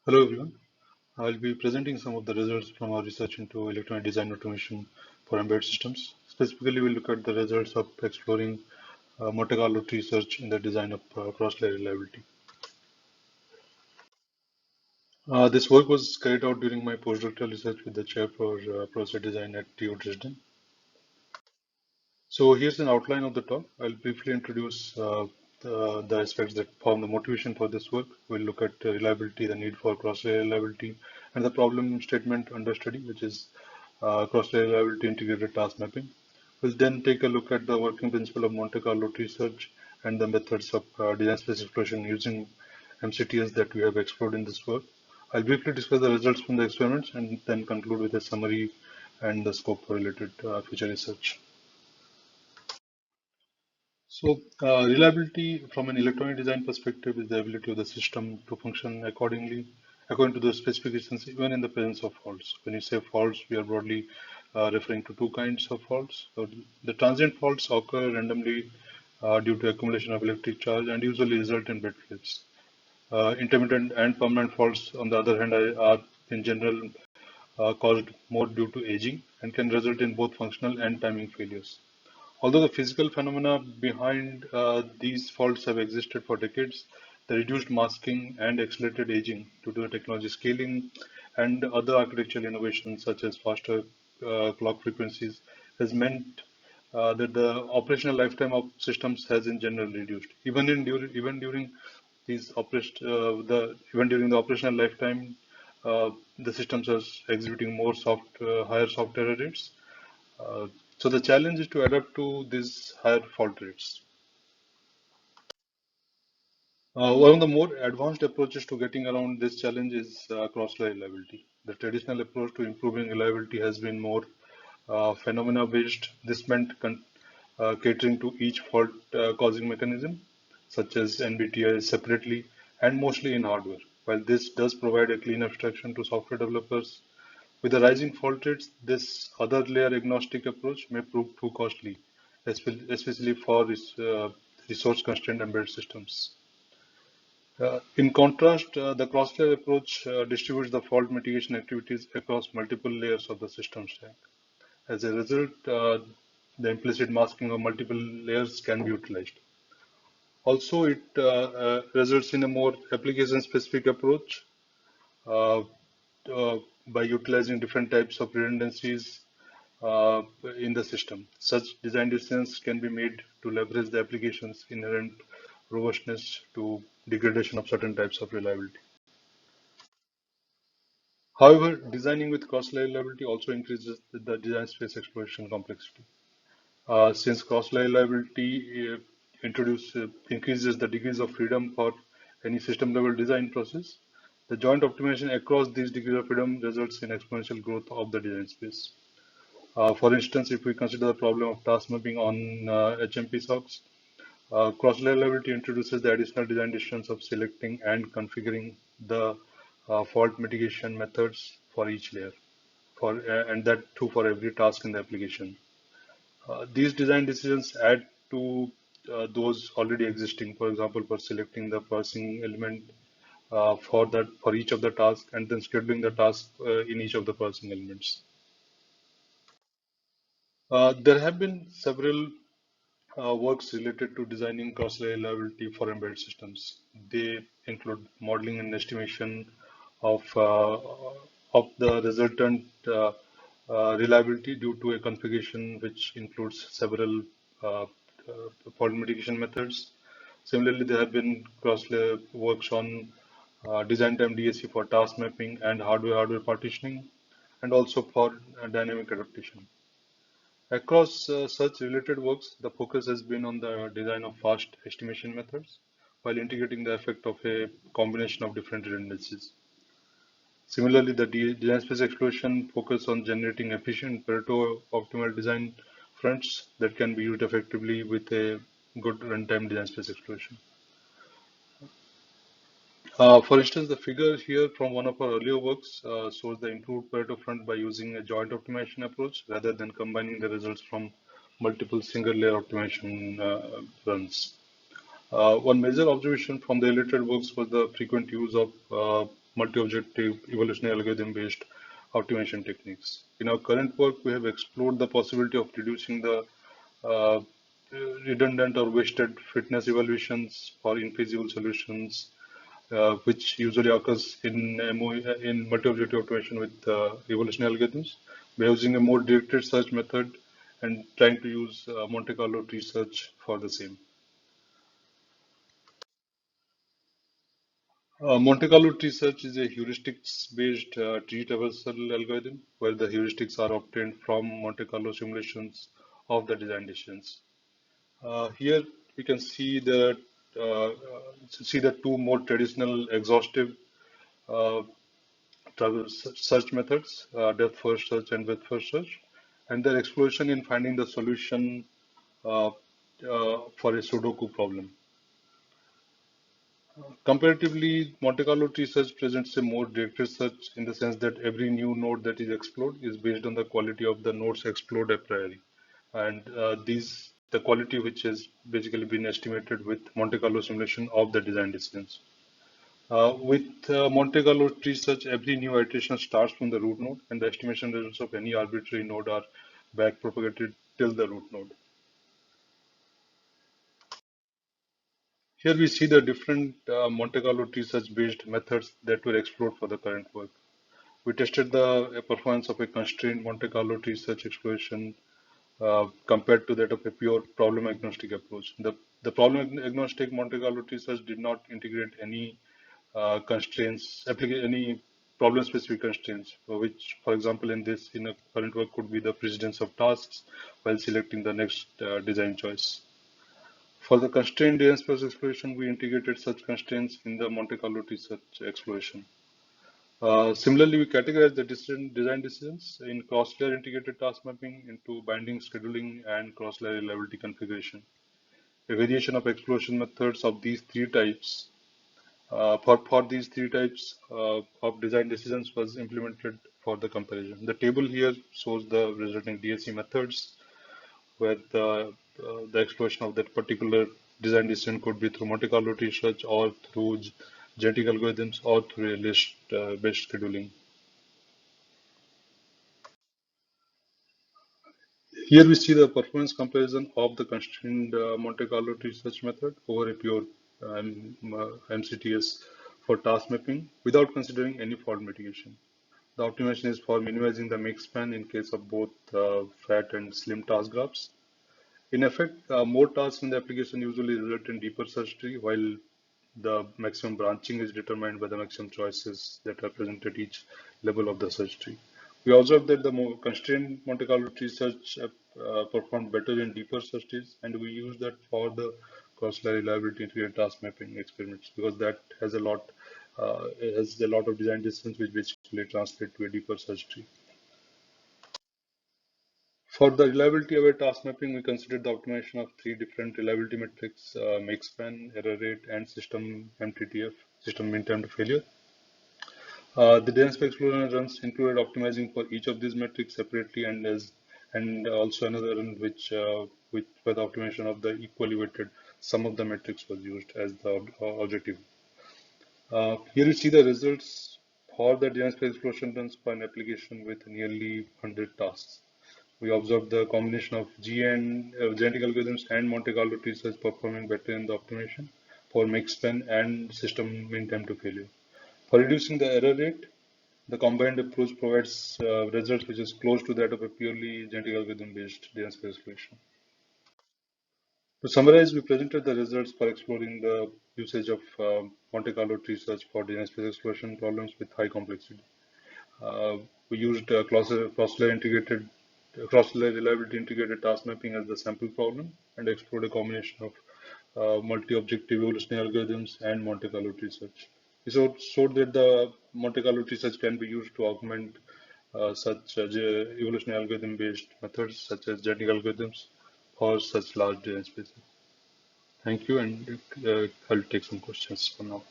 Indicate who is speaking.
Speaker 1: Hello everyone. I'll be presenting some of the results from our research into electronic design automation for embedded systems. Specifically, we'll look at the results of exploring Monte Carlo tree search in the design of cross-layer reliability. This work was carried out during my postdoctoral research with the chair for process design at TU Dresden. So here's an outline of the talk. I'll briefly introduce the aspects that form the motivation for this work. We'll look at reliability, the need for cross-layer reliability, and the problem statement under study, which is cross-layer reliability integrated task mapping. We'll then take a look at the working principle of Monte Carlo tree search and the methods of design space exploration using MCTS that we have explored in this work. I'll briefly discuss the results from the experiments and then conclude with a summary and the scope for related future research. So, reliability from an electronic design perspective is the ability of the system to function according to the specifications, even in the presence of faults. When you say faults, we are broadly referring to two kinds of faults. So, the transient faults occur randomly due to accumulation of electric charge and usually result in bit flips. Intermittent and permanent faults, on the other hand, are in general caused more due to aging and can result in both functional and timing failures. Although the physical phenomena behind these faults have existed for decades, the reduced masking and accelerated aging due to the technology scaling and other architectural innovations such as faster clock frequencies has meant that the operational lifetime of systems has in general reduced. Even during these even during the operational lifetime, the systems are exhibiting higher soft error rates. Uh, so the challenge is to adapt to these higher fault rates. One of the more advanced approaches to getting around this challenge is cross-layer reliability. The traditional approach to improving reliability has been more phenomena-based. This meant catering to each fault causing mechanism, such as NBTI separately and mostly in hardware. While this does provide a clean abstraction to software developers, with the rising fault rates, this other layer agnostic approach may prove too costly, especially for resource constrained embedded systems. In contrast, the cross-layer approach distributes the fault mitigation activities across multiple layers of the system stack. As a result, the implicit masking of multiple layers can be utilized. Also, it results in a more application-specific approach uh, by utilizing different types of redundancies uh, in the system. Such design decisions can be made to leverage the application's inherent robustness to degradation of certain types of reliability. However, designing with cross-layer reliability also increases the design space exploration complexity. Since cross-layer reliability increases the degrees of freedom for any system-level design process, the joint optimization across these degrees of freedom results in exponential growth of the design space. For instance, if we consider the problem of task mapping on HMP socks, cross-layer reliability introduces the additional design decisions of selecting and configuring the fault mitigation methods for each layer, and that too for every task in the application. These design decisions add to those already existing. For example, for selecting the parsing element for each of the tasks, and then scheduling the task in each of the parsing elements. There have been several works related to designing cross-layer reliability for embedded systems. They include modeling and estimation of uh, of the resultant reliability due to a configuration which includes several uh, fault mitigation methods. Similarly, there have been cross-layer works on design time DAC for task mapping and hardware partitioning, and also for dynamic adaptation. Across such related works, the focus has been on the design of fast estimation methods while integrating the effect of a combination of different redundancies. Similarly, the design space exploration focus on generating efficient Pareto optimal design fronts that can be used effectively with a good runtime design space exploration. For instance, the figure here from one of our earlier works shows the improved Pareto front by using a joint optimization approach rather than combining the results from multiple single layer optimization runs. One major observation from the related works was the frequent use of multi-objective evolutionary algorithm-based optimization techniques. In our current work, we have explored the possibility of reducing the uh, redundant or wasted fitness evaluations for infeasible solutions, which usually occurs in in multi-objective automation with evolutionary algorithms. By using a more directed search method and trying to use Monte Carlo tree search for the same. Monte Carlo tree search is a heuristics-based tree traversal algorithm where the heuristics are obtained from Monte Carlo simulations of the design decisions. Here we can see the two more traditional exhaustive uh, search methods, depth first search and width first search, and their exploration in finding the solution uh, for a Sudoku problem. Comparatively, Monte Carlo tree search presents a more directed search in the sense that every new node that is explored is based on the quality of the nodes explored a priori. And the quality which has basically been estimated with Monte Carlo simulation of the design decisions. With Monte Carlo tree search, every new iteration starts from the root node, and the estimation results of any arbitrary node are back propagated till the root node. Here we see the different Monte Carlo tree search based methods that were explored for the current work. We tested the performance of a constrained Monte Carlo tree search exploration compared to that of a pure problem agnostic approach. The problem agnostic Monte Carlo tree search did not integrate any any problem specific constraints, which, for example, in a current work could be the precedence of tasks while selecting the next design choice. For the constrained dense space exploration, we integrated such constraints in the Monte Carlo tree search exploration. Similarly, we categorize the design decisions in cross-layer integrated task mapping into binding, scheduling, and cross-layer reliability configuration. A variation of exploration methods of these three types for these three types of design decisions was implemented for the comparison. The table here shows the resulting DSE methods where the exploration of that particular design decision could be through Monte Carlo tree search or through genetic algorithms or through a list-based scheduling. Here we see the performance comparison of the constrained Monte Carlo tree search method over a pure MCTS for task mapping without considering any fault mitigation. The optimization is for minimizing the mix span in case of both fat and slim task graphs. In effect, more tasks in the application usually result in deeper search tree, while the maximum branching is determined by the maximum choices that are present at each level of the search tree. We observed that the more constrained Monte Carlo tree search performed better in deeper search trees, and we use that for the cross-layer reliability integrated task mapping experiments because that has it has a lot of design decisions which basically translate to a deeper search tree. For the reliability aware task mapping, we considered the optimization of three different reliability metrics, make span, error rate, and system MTTF, system mean time to failure. The dense explosion runs included optimizing for each of these metrics separately and also another run which for the optimization of the equally weighted sum of the metrics was used as the objective. Here you see the results for the dense explosion runs for an application with nearly 100 tasks. We observed the combination of genetic algorithms and Monte Carlo tree search performing better in the optimization for make span and system mean time to failure. For reducing the error rate, the combined approach provides results which is close to that of a purely genetic algorithm-based DNA space exploration. To summarize, we presented the results for exploring the usage of Monte Carlo tree search for DNA space exploration problems with high complexity. We used cross-layer reliability integrated task mapping as the sample problem and explored a combination of multi-objective evolutionary algorithms and Monte Carlo tree search. We showed that the Monte Carlo tree search can be used to augment such evolutionary algorithm-based methods such as genetic algorithms for such large data spaces. Thank you, and I'll take some questions for now.